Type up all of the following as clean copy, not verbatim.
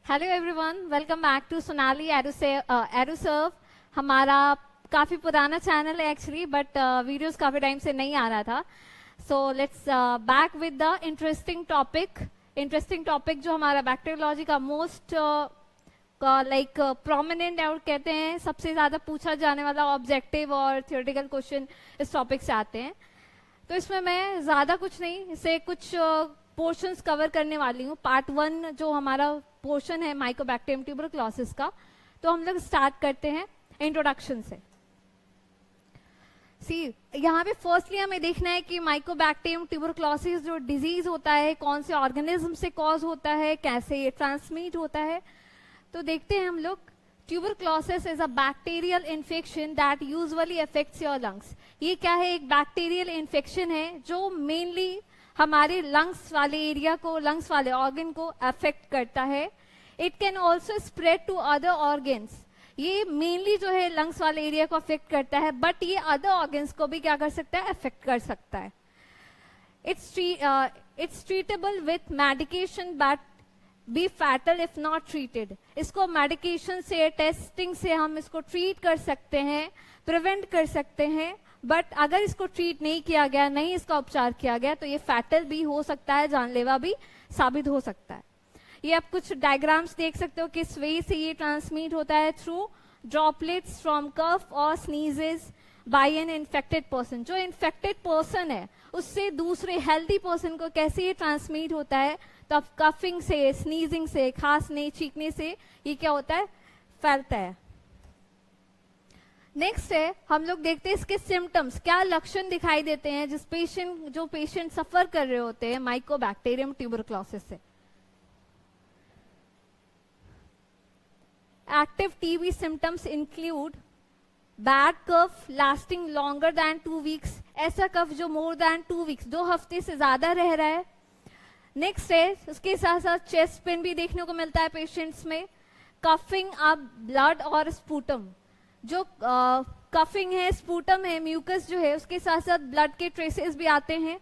Hello everyone, welcome back to Sonali Eduserv. हमारा काफ़ी पुराना चैनल है एक्चुअली, बट वीडियोस काफ़ी टाइम से नहीं आ रहा था। So let's back with the interesting topic जो हमारा बैक्टीरियोलॉजी का मोस्ट लाइक प्रोमिनेंट और कहते हैं सबसे ज़्यादा पूछा जाने वाला ऑब्जेक्टिव और थियोरेटिकल क्वेश्चन इस टॉपिक से आते हैं। तो इसमें मैं ज़्यादा कुछ नहीं, इसे कुछ पोर्शंस कवर करने वाली हूँ। पार्ट 1 जो हमारा पोर्शन है माइकोबैक्टीरियम ट्यूबरक्लोसिस का, तो हम लोग स्टार्ट करते हैं इंट्रोडक्शन से। यहाँ पे फर्स्टली हमें देखना है कि माइकोबैक्टीरियम ट्यूबरक्लोसिस जो डिजीज होता है कौन से ऑर्गेनिज्म से कॉज होता है, कैसे ये ट्रांसमिट होता है। तो देखते हैं हम लोग। Tuberculosis is a bacterial infection that usually affects your lungs. ये क्या है? एक बैक्टीरियल इन्फेक्शन है जो मेनली हमारे लंग्स वाले एरिया को, लंग्स वाले ऑर्गन को अफेक्ट करता है। It can also spread to other organs. ये मेनली जो है लंग्स वाले एरिया को अफेक्ट करता है, बट ये अदर ऑर्गन्स को भी क्या कर सकता है? अफेक्ट कर सकता है। It's treatable with medication but B fatal if not treated. इसको मेडिकेशन से, टेस्टिंग से हम इसको ट्रीट कर सकते हैं, प्रिवेंट कर सकते हैं, बट अगर इसको ट्रीट नहीं किया गया, नहीं इसका उपचार किया गया, तो ये फैटल भी हो सकता है, जानलेवा भी साबित हो सकता है। ये आप कुछ डायग्राम्स देख सकते हो किस वे से ये ट्रांसमिट होता है। थ्रू ड्रॉपलेट्स फ्रॉम कफ और sneezes by an infected person. जो इन्फेक्टेड पर्सन है उससे दूसरे हेल्दी पर्सन को कैसे ये ट्रांसमिट होता है? तो अब कफिंग से, स्नीजिंग से, खांसने, छींकने से ये क्या होता है? फैलता है। नेक्स्ट है, हम लोग देखते हैं इसके सिम्टम्स, क्या लक्षण दिखाई देते हैं जो पेशेंट सफर कर रहे होते हैं माइकोबैक्टीरियम ट्यूबरक्लोसिस से। Active TB symptoms include bad cough lasting longer than 2 weeks. ऐसा कफ जो मोर देन 2 वीक्स, 2 हफ्ते से ज्यादा रह रहा है। नेक्स्ट है, उसके साथ साथ चेस्ट पेन भी देखने को मिलता है पेशेंट्स में। कफिंग अप ब्लड और स्पूटम। जो कफिंग है, स्पूटम है, म्यूकस जो है, उसके साथ साथ ब्लड के ट्रेसेस भी आते हैं।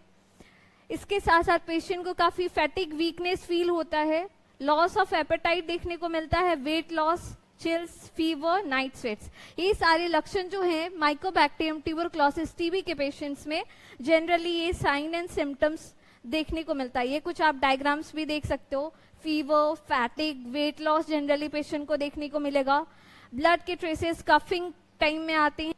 इसके साथ साथ पेशेंट को काफी फैटिक, वीकनेस फील होता है। लॉस ऑफ एपेटाइट देखने को मिलता है, weight loss, chills, fever, night sweats. ये सारे लक्षण जो हैं माइकोबैक्टीरियम ट्यूबरक्लोसिस टीबी के पेशेंट्स में जनरली ये साइन एंड सिम्टम्स देखने को मिलता है। ये कुछ आप डायग्राम्स भी देख सकते हो। Fever, फैटिक, weight loss generally patient को देखने को मिलेगा। ब्लड के ट्रेसेस कफिंग टाइम में आते हैं।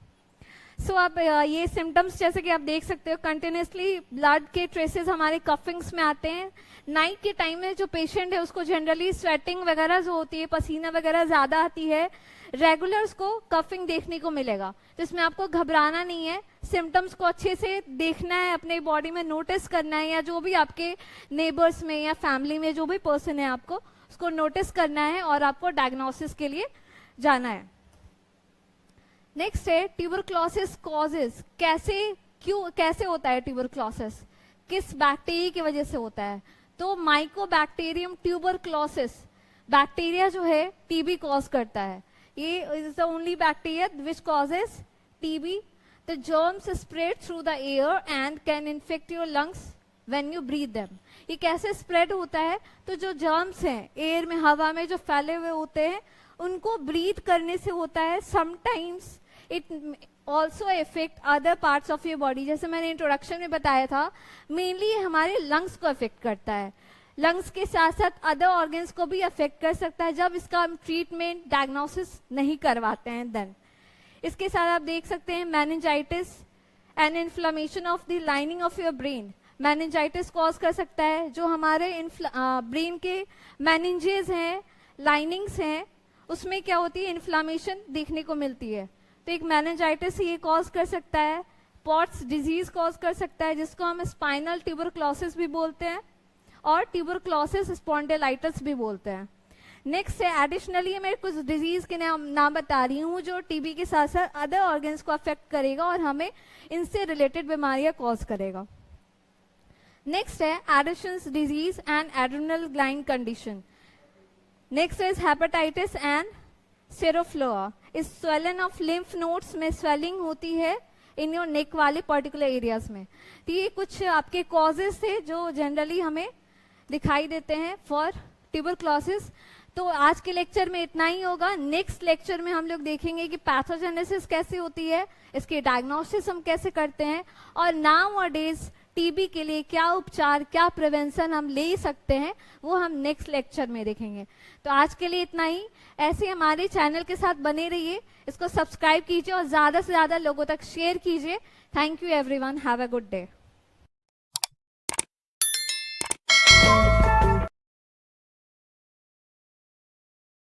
सो आप ये सिम्टम्स जैसे कि आप देख सकते हो, कंटिन्यूसली ब्लड के ट्रेसेस हमारे कफिंग्स में आते हैं। नाइट के टाइम में जो पेशेंट है उसको जनरली स्वेटिंग वगैरह जो होती है, पसीना वगैरह ज्यादा आती है। रेगुलर उसको कफिंग देखने को मिलेगा, जिसमें आपको घबराना नहीं है। सिम्टम्स को अच्छे से देखना है, अपने बॉडी में नोटिस करना है, या जो भी आपके नेबर्स में या फैमिली में जो भी पर्सन है आपको उसको नोटिस करना है और आपको डायग्नोसिस के लिए जाना है। नेक्स्ट है ट्यूबरक्लोसिस कॉजेस। कैसे होता है ट्यूबरक्लोसिस? किस बैक्टीरिया की वजह से होता है? तो माइकोबैक्टीरियम ट्यूबरक्लोसिस बैक्टीरिया जो है टीबी कॉज करता है। ये is the only bacteria which causes TB. The germs spread through the air and can infect your lungs when you breathe them. ये कैसे स्प्रेड होता है? तो जो जर्म्स हैं एयर में, हवा में जो फैले हुए होते हैं, उनको ब्रीथ करने से होता है। Sometimes it also effect other parts of your body. जैसे मैंने इंट्रोडक्शन में बताया था, मेनली हमारे लंग्स को अफेक्ट करता है। लंग्स के साथ साथ अदर ऑर्गन्स को भी अफेक्ट कर सकता है जब इसका हम ट्रीटमेंट, डायग्नोसिस नहीं करवाते हैं देन। इसके साथ आप देख सकते हैं meningitis and inflammation of the lining of your brain. Meningitis cause कर सकता है। जो हमारे ब्रेन के मेनिंजेस हैं, लाइनिंग्स हैं, उसमें क्या होती है? इन्फ्लामेशन देखने को मिलती है। तो एक मेनिंजाइटिस ये कॉज कर सकता है। पॉट्स डिजीज कॉज कर सकता है, जिसको हम स्पाइनल ट्यूबरक्लोसिस भी बोलते हैं और ट्यूबरक्लोसिस स्पॉन्डिलाइटिस भी बोलते हैं। नेक्स्ट है, एडिशनली मैं कुछ डिजीज के नाम बता रही हूँ जो टीबी के साथ साथ अदर ऑर्गन्स को अफेक्ट करेगा और हमें इनसे रिलेटेड बीमारियां कॉज करेगा। नेक्स्ट है Addison's disease and adrenal gland condition. Next is hepatitis and सेरोफ्लोआ। इस स्वेलन ऑफ लिम्फ नोड्स में स्वेलिंग होती है इन योर नेक वाले पर्टिकुलर एरियाज में। तो ये कुछ आपके कॉजेस थे जो जनरली हमें दिखाई देते हैं फॉर ट्यूबरक्लोसिस। तो आज के लेक्चर में इतना ही होगा। नेक्स्ट लेक्चर में हम लोग देखेंगे कि पैथोजेनेसिस कैसे होती है, इसके डायग्नोसिस हम कैसे करते हैं, और नाउ-अ-डेज टीबी के लिए क्या उपचार, क्या प्रिवेंशन हम ले सकते हैं, वो हम नेक्स्ट लेक्चर में देखेंगे। तो आज के लिए इतना ही। ऐसे हमारे चैनल के साथ बने रहिए, इसको सब्सक्राइब कीजिए और ज्यादा से ज्यादा लोगों तक शेयर कीजिए। Thank you everyone, have a good day.